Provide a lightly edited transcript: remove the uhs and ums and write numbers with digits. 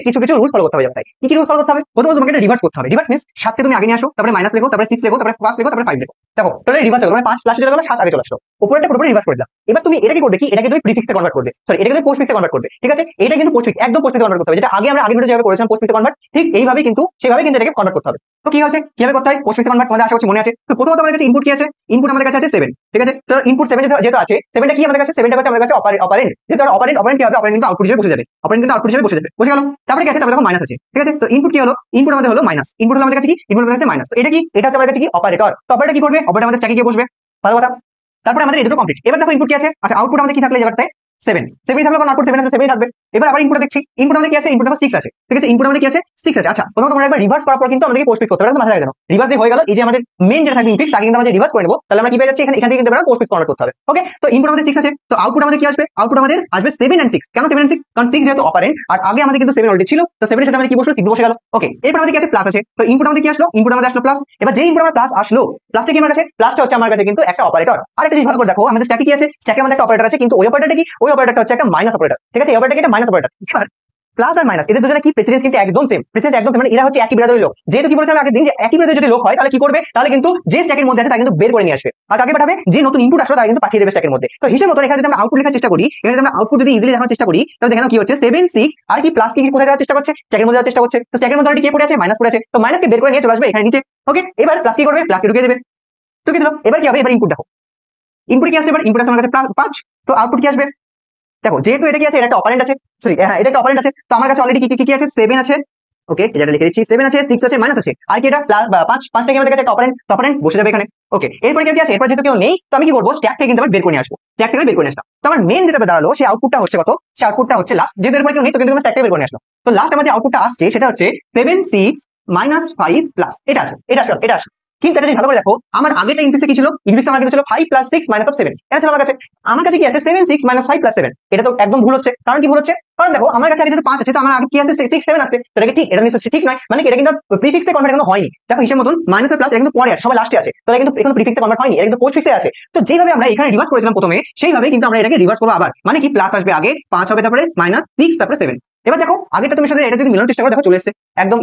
কিছু কিছু rules follow করতে হবে। কি কি রুলস ফলো করতে হবে? প্রথমত তোমাকে এটা রিভার্স করতে হবে। রিভার্স মিন্স 7 কে তুমি আগে নিয়ে আসো, তারপরে মাইনাস লেখো, তারপরে 6 লেখো, তারপরে প্লাস লেখো, তারপরে 5 লেখো। দেখো তাহলে রিভার্স হলো, মানে 5 প্লাস চলে গেল, 7 আগে চলে আসলো, উপরেরটা পুরোপুরি রিভার্স করে দিলাম। এবার তুমি এটা কি করবে, কি এটাকে তুমি প্রিফিক্সে কনভার্ট করবে, সরি এটাকে তুমি পোস্টফিক্সে কনভার্ট করবে। ঠিক আছে, এটা কিন্তু পোস্টফিক্স, একদম পোস্টফিক্সে কনভার্ট করতে হবে, যেটা আগে আমরা আগের ভিডিওতে যেভাবে করেছিলাম পোস্টফিক্সে কনভার্ট, ঠিক এইভাবে কিন্তু সেভাবে কিন্তু এটাকে কনভার্ট করতে হবে। তো কি হচ্ছে, কিভাবে করতে হয় পোস্টফিক্সে কনভার্ট, তোমাদের আশা করছি মনে আছে। তো প্রথমত আমাদের কাছে ইনপুট কি আছে, ইনপুট আমাদের কাছে আছে 7। ঠিক আছে, তো ইনপুট 7 যেহেতু আছে, 7টা কি আমাদের কাছে, 7টা হচ্ছে আমাদের কাছে অপারেন্ট। যেহেতু অপারেন্ট কি হবে, অপারেন্ট কিন্তু আউটপুট হিসেবে বসে যাবে, অপারেন্ট কিন্তু আউটপুট হিসেবে বসে যাবে, বুঝে গেল। তারপরে কি আছে, তারপরে দেখো মাইনাস আছে। ঠিক আছে, তো ইনপুট কি হলো, ইনপুট আমাদের হলো মাইনাস, ইনপুট হলো আমাদের কাছে কি, ইনপুট আমাদের কাছে মাইনাস। তো এটা কি, এটা হচ্ছে আমাদের কাছে কি অপারেটর। তো অপারেটর কি করবে, অপারেটর আমাদের স্ট্যাকে গিয়ে বসবে, ভালো কথা। তারপরে আমাদের এই দুটো কমপ্লিট। এবার দেখো ইনপুট কি আছে, আচ্ছা আউটপুট আমাদের কি থাকলে এই জায়গাটায় 7 থাকলে, কারণ আউটপুট 7 আছে, 7 থাকবে। এবার আবার ইনপুট দেখছি, ইনপুট আমাদের কি আছে, ইনপুট দেখো 6 আছে। ঠিক আছে, ইনপুট আমাদের কি আছে, 6 আছে। আচ্ছা প্রথমত আমরা একবার রিভার্স করার পর কিন্তু আমাদেরকে পোস্টফিক্স করতে হবে, একদম মাথায় রাখো। রিভার্স হয়ে গেল, এই যে আমাদের মেইন যেটা থাকে ইনফিক্স, তাকে কিন্তু আমরা রিভার্স করে নেব, তাহলে আমরা কি পেয়ে যাচ্ছি, এখান থেকে কিন্তু আমরা পোস্টফিক্স কনভার্ট করতে হবে। ওকে, তো ইনপুট আমাদের 6 আছে, তো আউটপুট আমাদের কি আসবে, আউটপুট আমাদের আসবে 7 and 6। কেন 7 and 6, কারণ 6 যেহেতু অপারেন্ট, আর আগে আমাদের কিন্তু 7 অলরেডি ছিল, তো 7 এর সাথে আমাদের কি বসলো, 6 বসে গেল। ওকে, এরপর আমাদের কি আছে, প্লাস আছে। তো ইনপুট আমাদের কি আসলো, ইনপুট আমাদের আসলো প্লাস। এবার যে ইনপুট আমার প্লাস আসলো, প্লাসটা কি আমার কাছে, প্লাসটা হচ্ছে আমার কাছে কিন্তু একটা অপারেটর। আর একটা জিনিস ভালো করে দেখো, আমাদের স্ট্যাকে কি আছে, স্ট্যাকে আমাদের একটা অপারেটর আছে, কিন্তু ওই অপারেটরটা কি, ওই অপারেটরটা হচ্ছে একটা মাইনাস অপারেটর। ঠিক আছে, এই অপারেটরটা একটা মাইনাস অপারেটর। এবার প্লাস আর মাইনাস এদের দুজনে কি প্রেসিডেন্স কিন্তু একদম সেম, প্রেসিডেন্স একদম সেম, মানে এরা হচ্ছে একই বিরাদরি লোক। যেহেতু কি বলেছিলাম আগের দিন, যে একই বিরাদরি যদি লোক হয় তাহলে কি করবে, তাহলে কিন্তু যে স্ট্যাকের মধ্যে আছে তাকে কিন্তু বের করে নিয়ে আসবে, আর কাকে পাঠাবে, যে নতুন ইনপুট আসলো তাকে কিন্তু পাঠিয়ে দেবে স্ট্যাকের মধ্যে। তো হিসেব মতো এখানে যদি আমরা আউটপুট লেখার চেষ্টা করি, এখানে যদি আমরা আউটপুট যদি ইজিলি দেখার চেষ্টা করি, তাহলে দেখেন কি হচ্ছে, 7 6 আর কি প্লাস কি কোথায় যাওয়ার চেষ্টা করছে, স্ট্যাকের মধ্যে যাওয়ার চেষ্টা করছে। তো স্ট্যাকের মধ্যে অলরেডি কে পড়ে আছে, মাইনাস পড়ে আছে, তো মাইনাসকে বের করে নিয়ে চলে আসবে এখানে নিচে। ওকে, এবার প্লাস কি করবে, প্লাসকে ঢুকিয়ে দেবে, ঢুকিয়ে দিল। এবার কি হবে, এবার ইনপুট দেখো, ইনপুট কি আসছে, এবার ইনপুট আছে আমার কাছে 5। তো আউটপুট কি আসবে, দেখো যেহেতু এটা কি আছে, এটা একটা অপারেন্ট আছে, সরি হ্যাঁ এটা একটা অপারেন্ট আছে, তো আমার কাছে অলরেডি কি আছে, 7 আছে। ওকে, এটা লিখে দিচ্ছি, 7 আছে, 6 আছে, মাইনাস আছে, আর কি এটা প্লাস 5 থেকে আমাদের কাছে একটা অপারেন্ট, অপারেন্ট বসে যাবে এখানে। ওকে, এরপরে কি আছে, এরপর যেহেতু কেউ নেই, তো আমি কি করবো, স্ট্যাক থেকে কিন্তু আবার বের করে নিয়ে আসবো, স্ট্যাক থেকে বের করে নিয়ে আসলাম। তো আমার মেইন যেটা দাঁড়ালো, সেই আউটপুটটা হচ্ছে কত, সেই আউটপুটটা হচ্ছে লাস্ট, যেহেতু এরপরে কেউ নেই, তো কিন্তু স্ট্যাক থেকে বের করে নিয়ে আসলো। তো লাস্ট আমাদের আউটপুটটা আসছে, সেটা হচ্ছে 7 6 -5 প্লাস, এটা আছে, এটা আসে। কিন্তু এটা যদি ভালো করে দেখো, আমার আগেটা ইনফিক্সে কি ছিল, ইনফিক্সে আমার কিন্তু ছিল 5 + 6 - 7, এটা ছিল আমার কাছে কি আছে, 7 6 - 5 + 7। এটা তো একদম ভুল হচ্ছে, কারণ কি ভুল হচ্ছে, কারণ দেখো আমার কাছে আগে যেহেতু 5 আছে, তো আমার আগে কি আছে, 6 7 আছে, তো এটা ঠিক, এটা নিশ্চয়ই ঠিক নয়, মানে কি এটা কিন্তু প্রিফিক্সে কনভার্ট কিন্তু হয়নি। দেখো হিসেব মতন মাইনাস আর প্লাস এটা কিন্তু পরে আছে, সবাই লাস্টে আছে, তো এটা কিন্তু এখানে প্রিফিক্সে কনভার্ট হয়নি, এটা কিন্তু পোস্টফিক্সে আছে। তো যেভাবে আমরা এখানে রিভার্স করেছিলাম প্রথমে, সেইভাবে কিন্তু আমরা এটাকে রিভার্স করবো আবার, মানে কি প্লাস আসবে আগে, 5 হবে, তারপরে -6 তারপরে 7। এবার দেখো আগেরটা তুমি সাথে এটা যদি মিলানোর চেষ্টা করো, দেখো চলে এসেছে একদম